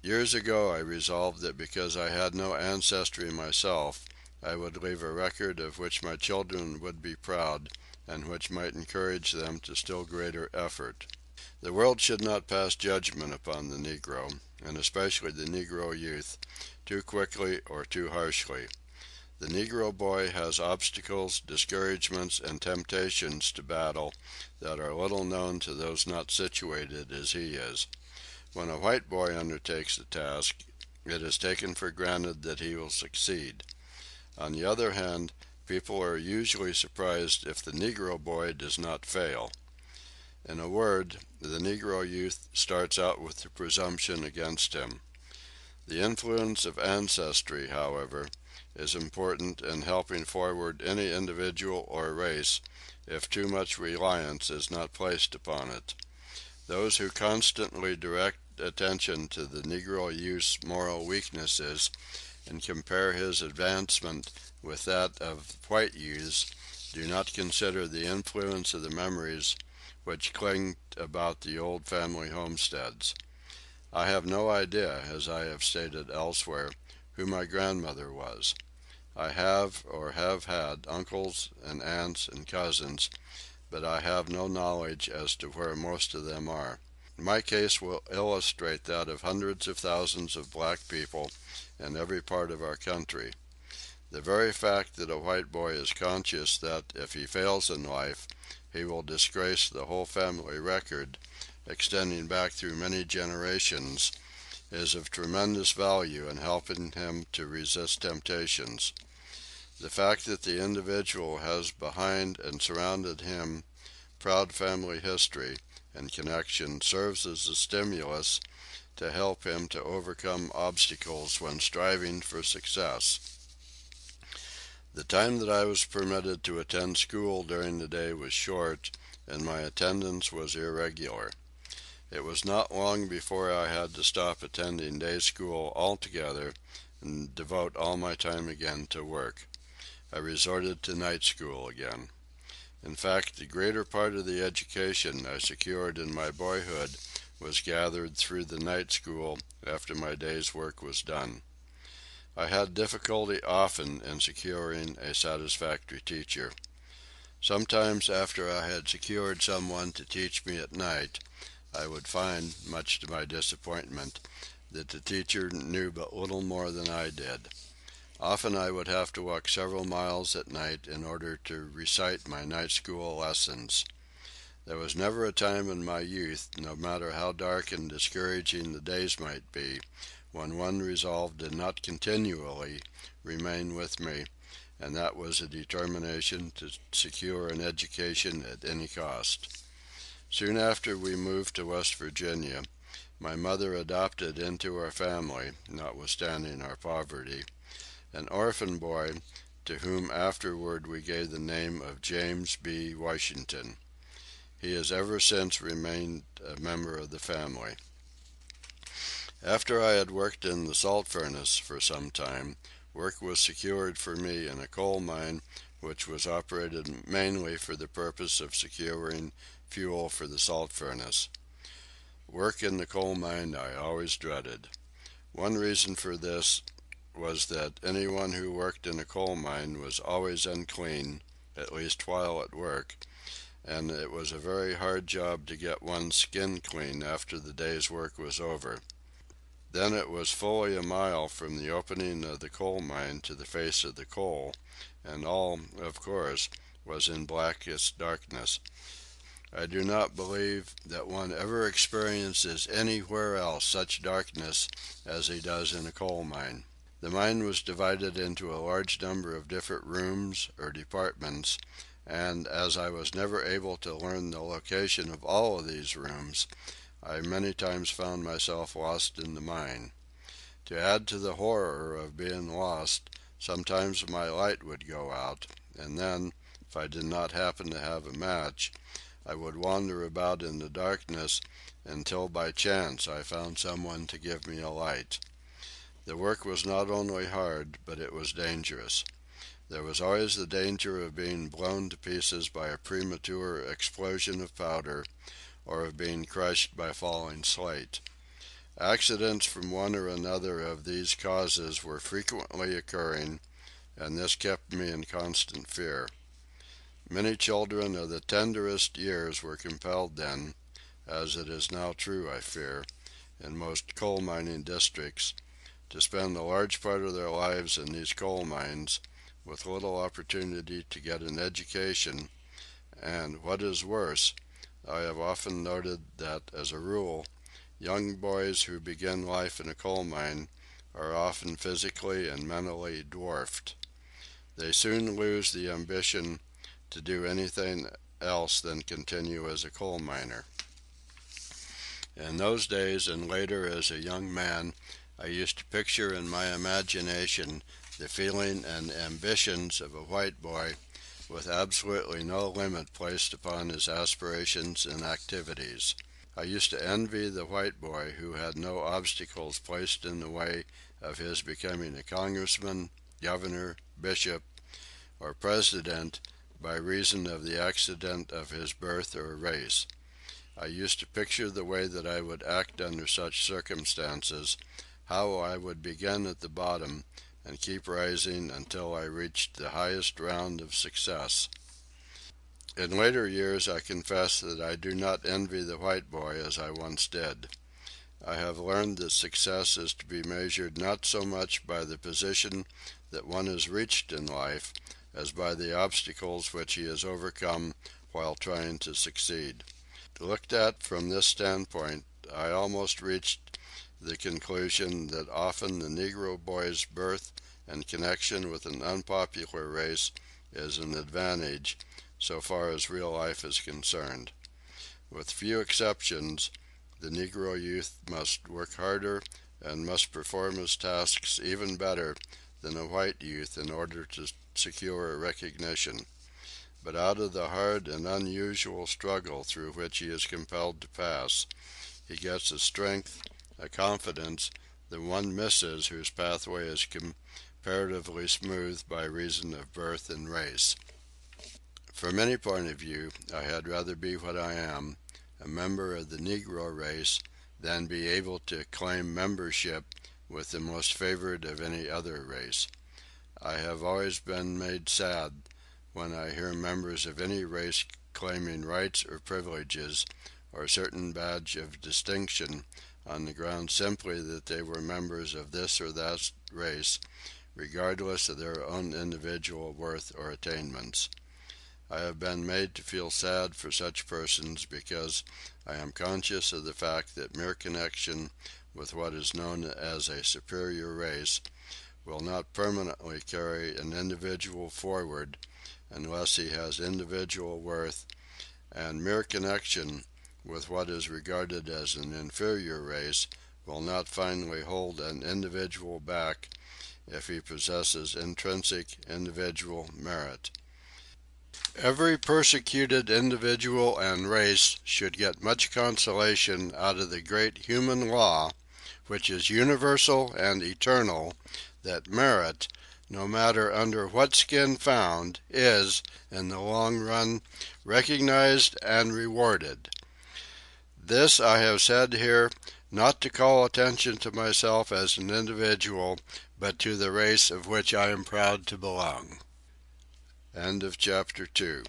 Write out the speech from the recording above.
Years ago I resolved that because I had no ancestry myself, I would leave a record of which my children would be proud, and which might encourage them to still greater effort. The world should not pass judgment upon the Negro, and especially the Negro youth, too quickly or too harshly. The Negro boy has obstacles, discouragements, and temptations to battle that are little known to those not situated as he is. When a white boy undertakes a task, it is taken for granted that he will succeed. On the other hand, people are usually surprised if the Negro boy does not fail. In a word, the Negro youth starts out with the presumption against him. The influence of ancestry, however, is important in helping forward any individual or race if too much reliance is not placed upon it. Those who constantly direct attention to the Negro youth's moral weaknesses and compare his advancement with that of white youths do not consider the influence of the memories which cling about the old family homesteads. I have no idea, as I have stated elsewhere, who my grandmother was. I have or have had uncles and aunts and cousins, but I have no knowledge as to where most of them are. My case will illustrate that of hundreds of thousands of black people in every part of our country. The very fact that a white boy is conscious that if he fails in life he will disgrace the whole family record, extending back through many generations, is of tremendous value in helping him to resist temptations. The fact that the individual has behind and surrounded him proud family history and connection serves as a stimulus to help him to overcome obstacles when striving for success. The time that I was permitted to attend school during the day was short, and my attendance was irregular. It was not long before I had to stop attending day school altogether and devote all my time again to work. I resorted to night school again. In fact, the greater part of the education I secured in my boyhood was gathered through the night school after my day's work was done. I had difficulty often in securing a satisfactory teacher. Sometimes after I had secured someone to teach me at night, I would find, much to my disappointment, that the teacher knew but little more than I did. Often I would have to walk several miles at night in order to recite my night school lessons. There was never a time in my youth, no matter how dark and discouraging the days might be, when one resolve did not continually remain with me, and that was a determination to secure an education at any cost. Soon after we moved to West Virginia, my mother adopted into our family, notwithstanding our poverty, an orphan boy to whom afterward we gave the name of James B. Washington. He has ever since remained a member of the family. After I had worked in the salt furnace for some time, work was secured for me in a coal mine which was operated mainly for the purpose of securing fuel for the salt furnace. Work in the coal mine I always dreaded. One reason for this was that anyone who worked in a coal mine was always unclean, at least while at work, and it was a very hard job to get one's skin clean after the day's work was over. Then it was fully a mile from the opening of the coal mine to the face of the coal, and all, of course, was in blackest darkness. I do not believe that one ever experiences anywhere else such darkness as he does in a coal mine. The mine was divided into a large number of different rooms or departments, and as I was never able to learn the location of all of these rooms, I many times found myself lost in the mine. To add to the horror of being lost, sometimes my light would go out, and then, if I did not happen to have a match, I would wander about in the darkness until by chance I found someone to give me a light. The work was not only hard, but it was dangerous. There was always the danger of being blown to pieces by a premature explosion of powder, or of being crushed by falling slate. Accidents from one or another of these causes were frequently occurring, and this kept me in constant fear. Many children of the tenderest years were compelled then, as it is now true, I fear, in most coal mining districts, to spend a large part of their lives in these coal mines, with little opportunity to get an education, and, what is worse, I have often noted that, as a rule, young boys who begin life in a coal mine are often physically and mentally dwarfed. They soon lose the ambition to do anything else than continue as a coal miner. In those days and later as a young man, I used to picture in my imagination the feeling and ambitions of a white boy with absolutely no limit placed upon his aspirations and activities. I used to envy the white boy who had no obstacles placed in the way of his becoming a congressman, governor, bishop, or president by reason of the accident of his birth or race. I used to picture the way that I would act under such circumstances, how I would begin at the bottom and keep rising until I reached the highest round of success. In later years I confess that I do not envy the white boy as I once did. I have learned that success is to be measured not so much by the position that one has reached in life as by the obstacles which he has overcome while trying to succeed. Looked at from this standpoint, I almost reached the conclusion that often the Negro boy's birth and connection with an unpopular race is an advantage, so far as real life is concerned. With few exceptions, the Negro youth must work harder and must perform his tasks even better than a white youth in order to secure recognition. But out of the hard and unusual struggle through which he is compelled to pass, he gets a strength, a confidence, that one misses whose pathway is comparatively smooth by reason of birth and race. From any point of view, I had rather be what I am, a member of the Negro race, than be able to claim membership with the most favored of any other race. I have always been made sad when I hear members of any race claiming rights or privileges, or a certain badge of distinction, on the ground simply that they were members of this or that race, regardless of their own individual worth or attainments. I have been made to feel sad for such persons because I am conscious of the fact that mere connection with what is known as a superior race will not permanently carry an individual forward unless he has individual worth, and mere connection with what is regarded as an inferior race will not finally hold an individual back if he possesses intrinsic individual merit. Every persecuted individual and race should get much consolation out of the great human law, which is universal and eternal, that merit, no matter under what skin found, is, in the long run, recognized and rewarded. This I have said here, not to call attention to myself as an individual, but to the race of which I am proud to belong. End of chapter 2.